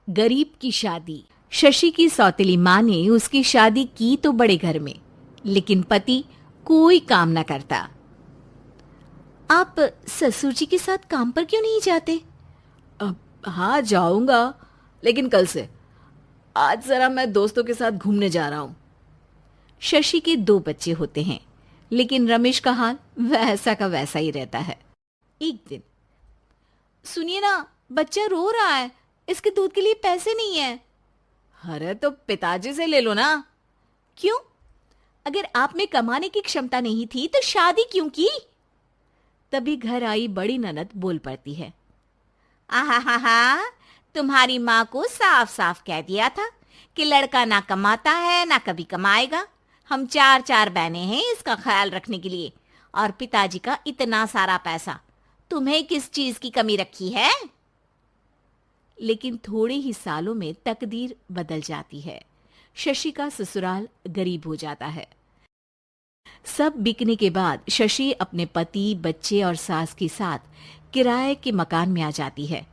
गरीब की शादी। शशि की सौतेली माँ ने उसकी शादी की तो बड़े घर में, लेकिन पति कोई काम न करता। आप ससुर जी के साथ काम पर क्यों नहीं जाते? हाँ जाऊंगा, लेकिन कल से। आज जरा मैं दोस्तों के साथ घूमने जा रहा हूँ। शशि के दो बच्चे होते हैं, लेकिन रमेश का हाल वैसा का वैसा ही रहता है। एक दिन, सुनिए ना, बच्चा रो रहा है, इसके दूध के लिए पैसे नहीं है। अरे तो पिताजी से ले लो ना। क्यों? अगर आप में कमाने की क्षमता नहीं थी तो शादी क्यों की? तभी घर आई बड़ी ननद बोल पड़ती है। आहा हा हा, तुम्हारी माँ को साफ साफ कह दिया था कि लड़का ना कमाता है ना कभी कमाएगा। हम चार चार बहनें हैं इसका ख्याल रखने के लिए, और पिताजी का इतना सारा पैसा, तुम्हें किस चीज की कमी रखी है? लेकिन थोड़े ही सालों में तकदीर बदल जाती है। शशि का ससुराल गरीब हो जाता है। सब बिकने के बाद शशि अपने पति, बच्चे और सास के साथ किराए के मकान में आ जाती है।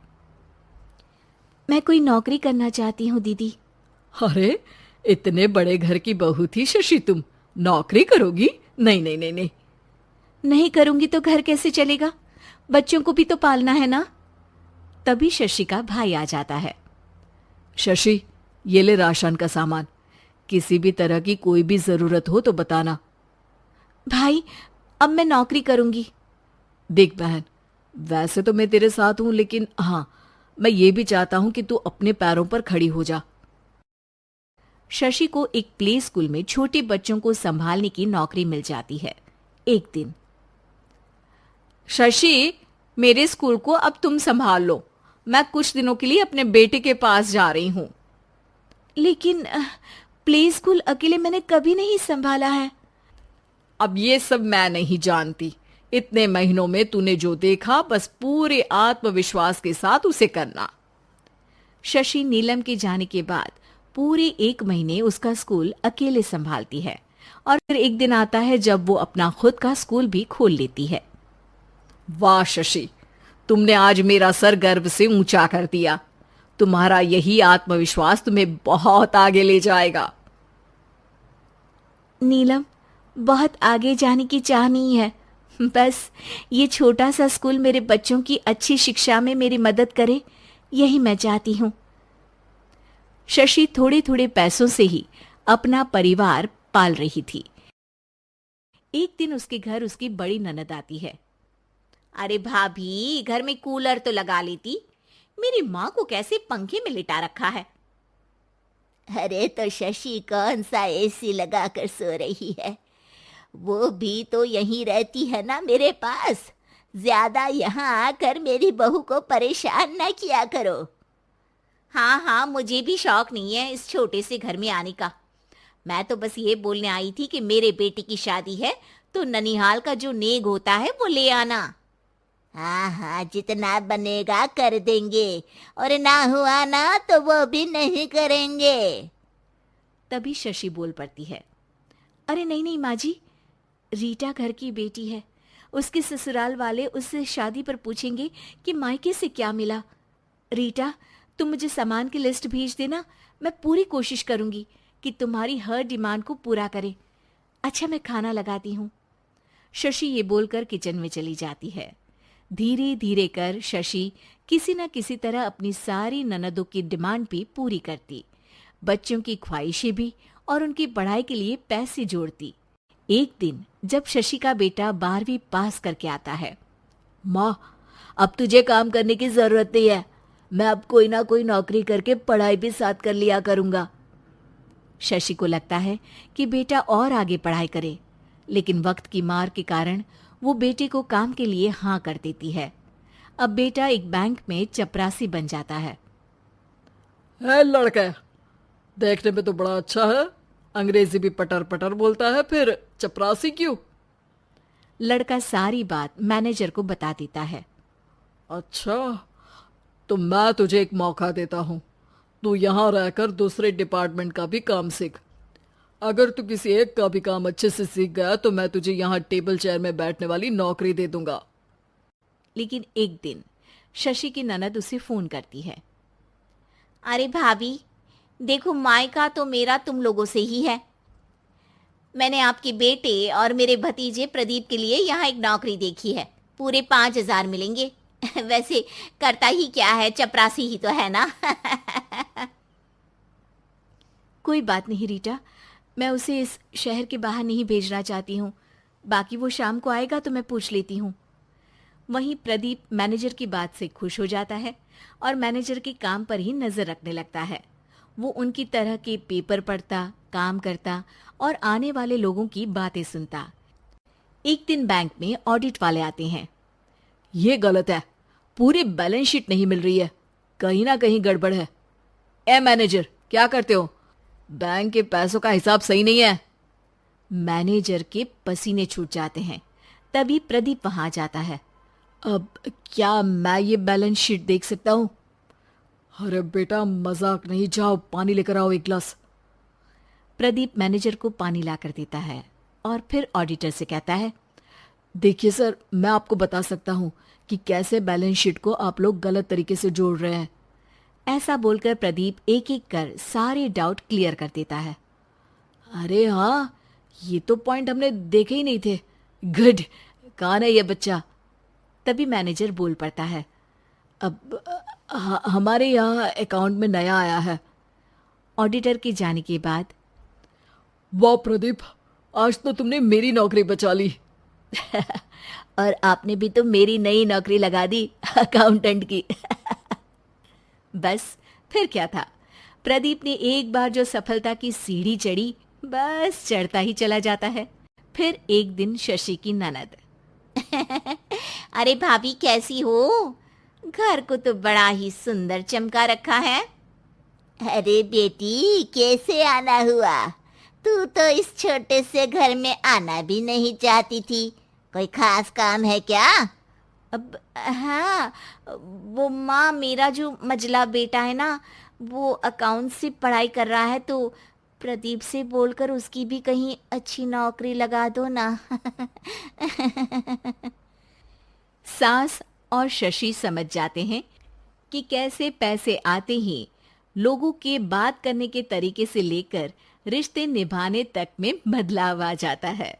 मैं कोई नौकरी करना चाहती हूँ दीदी। अरे इतने बड़े घर की बहू थी शशि, तुम नौकरी करोगी? नहीं नहीं नहीं नहीं। नहीं करूंगी तो घर कैसे चलेगा? बच्चों को भी तो पालना है ना। तभी शशि का भाई आ जाता है। शशि, ये ले राशन का सामान, किसी भी तरह की कोई भी जरूरत हो तो बताना। भाई, अब मैं नौकरी करूंगी। देख बहन, वैसे तो मैं तेरे साथ हूं, लेकिन हाँ, मैं ये भी चाहता हूं कि तू अपने पैरों पर खड़ी हो जा। शशि को एक प्ले स्कूल में छोटे बच्चों को संभालने की नौकरी मिल जाती है। एक दिन, शशि, मेरे स्कूल को अब तुम संभाल लो। मैं कुछ दिनों के लिए अपने बेटे के पास जा रही हूं। लेकिन प्ले स्कूल अकेले मैंने कभी नहीं संभाला है। अब ये सब मैं नहीं जानती। इतने महीनों में तूने जो देखा, बस पूरे आत्मविश्वास के साथ उसे करना। शशि नीलम के जाने के बाद पूरे 1 महीने उसका स्कूल अकेले संभालती है, और फिर एक दिन आता है जब वो अपना खुद का स्कूल भी खोल लेती है। वाह शशि, तुमने आज मेरा सर गर्व से ऊंचा कर दिया। तुम्हारा यही आत्मविश्वास तुम्हें बहुत आगे ले जाएगा। नीलम, बहुत आगे जाने की चाह नहीं है, बस ये छोटा सा स्कूल मेरे बच्चों की अच्छी शिक्षा में मेरी मदद करे, यही मैं चाहती हूँ। शशि थोड़े थोड़े पैसों से ही अपना परिवार पाल रही थी। एक दिन उसके घर उसकी बड़ी ननद आती है। अरे भाभी, घर में कूलर तो लगा लेती, मेरी माँ को कैसे पंखे में लिटा रखा है? अरे तो शशि कौन सा एसी लगा कर सो रही है? वो भी तो यहीं रहती है ना मेरे पास। ज्यादा यहाँ आकर मेरी बहू को परेशान न किया करो। हाँ हाँ, मुझे भी शौक नहीं है इस छोटे से घर में आने का। मैं तो बस ये बोलने आई थी कि मेरे बेटे की शादी है तो ननिहाल का जो नेग होता है वो ले आना। हाँ हाँ, जितना बनेगा कर देंगे, और ना हुआ ना तो वो भी नहीं करेंगे। तभी शशि बोल पड़ती है। अरे नहीं नहीं माँ जी, रीटा घर की बेटी है, उसके ससुराल वाले उससे शादी पर पूछेंगे कि मायके से क्या मिला। रीटा, तुम मुझे सामान की लिस्ट भेज देना, मैं पूरी कोशिश करूंगी कि तुम्हारी हर डिमांड को पूरा करे। अच्छा, मैं खाना लगाती हूँ। शशि ये बोलकर किचन में चली जाती है। धीरे धीरे कर शशि किसी न किसी तरह अपनी सारी ननदों की डिमांड भी पूरी करती, बच्चों की ख्वाहिशें भी, और उनकी पढ़ाई के लिए पैसे जोड़ती। एक दिन जब शशि का बेटा 12वीं पास करके आता है। माँ, अब तुझे काम करने की जरूरत नहीं है। मैं अब कोई ना कोई नौकरी करके पढ़ाई भी साथ कर लिया करूंगा। शशि को लगता है कि बेटा और आगे पढ़ाई करे, लेकिन वक्त की मार के कारण वो बेटे को काम के लिए हाँ कर देती है। अब बेटा एक बैंक में चपरासी बन जाता है। लड़का देखने में तो बड़ा अच्छा है, अंग्रेजी भी पटर पटर बोलता है, फिर चपरासी क्यों? लड़का सारी बात मैनेजर को बता देता है। अच्छा, तो मैं तुझे एक मौका देता हूँ। तू यहाँ रहकर दूसरे डिपार्टमेंट का भी काम सीख। अगर तू किसी एक का भी काम अच्छे से सीख गया तो मैं तुझे यहाँ टेबल चेयर में बैठने वाली नौकरी दे दूंगा। लेकिन एक दिन शशि की ननद उसे फोन करती है। अरे भाभी, देखो मायका तो मेरा तुम लोगों से ही है। मैंने आपके बेटे और मेरे भतीजे प्रदीप के लिए यहाँ एक नौकरी देखी है, पूरे 5,000 मिलेंगे। वैसे करता ही क्या है, चपरासी ही तो है ना। कोई बात नहीं रीटा, मैं उसे इस शहर के बाहर नहीं भेजना चाहती हूँ। बाकी वो शाम को आएगा तो मैं पूछ लेती हूँ। वहीं प्रदीप मैनेजर की बात से खुश हो जाता है और मैनेजर के काम पर ही नजर रखने लगता है। वो उनकी तरह के पेपर पढ़ता, काम करता और आने वाले लोगों की बातें सुनता। एक दिन बैंक में ऑडिट वाले आते हैं। ये गलत है, पूरी बैलेंस शीट नहीं मिल रही है, कहीं ना कहीं गड़बड़ है। ए मैनेजर, क्या करते हो? बैंक के पैसों का हिसाब सही नहीं है। मैनेजर के पसीने छूट जाते हैं। तभी प्रदीप वहां जाता है। अब क्या मैं ये बैलेंस शीट देख सकता हूँ? अरे बेटा मजाक नहीं, जाओ पानी लेकर आओ एक गिलास। प्रदीप मैनेजर को पानी लाकर देता है और फिर ऑडिटर से कहता है, देखिए सर, मैं आपको बता सकता हूँ कि कैसे बैलेंस शीट को आप लोग गलत तरीके से जोड़ रहे हैं। ऐसा बोलकर प्रदीप एक एक कर सारे डाउट क्लियर कर देता है। अरे हाँ, ये तो पॉइंट हमने देखे ही नहीं थे। गुड, कौन है ये बच्चा? तभी मैनेजर बोल पड़ता है, अब हमारे यहाँ अकाउंट में नया आया है। ऑडिटर के जाने के बाद, वाह प्रदीप, आज तो तुमने मेरी नौकरी बचा ली। और आपने भी तो मेरी नई नौकरी लगा दी, अकाउंटेंट की। बस फिर क्या था, प्रदीप ने एक बार जो सफलता की सीढ़ी चढ़ी, बस चढ़ता ही चला जाता है। फिर एक दिन शशि की ननद, अरे भाभी कैसी हो? घर को तो बड़ा ही सुंदर चमका रखा है। अरे बेटी, कैसे आना हुआ? तू तो इस छोटे से घर में आना भी नहीं चाहती थी, कोई खास काम है क्या? अब हाँ, वो माँ, मेरा जो मजला बेटा है ना, वो अकाउंट से पढ़ाई कर रहा है, तो प्रदीप से बोलकर उसकी भी कहीं अच्छी नौकरी लगा दो ना। सास और शशि समझ जाते हैं कि कैसे पैसे आते ही लोगों के बात करने के तरीके से लेकर रिश्ते निभाने तक में बदलाव आ जाता है।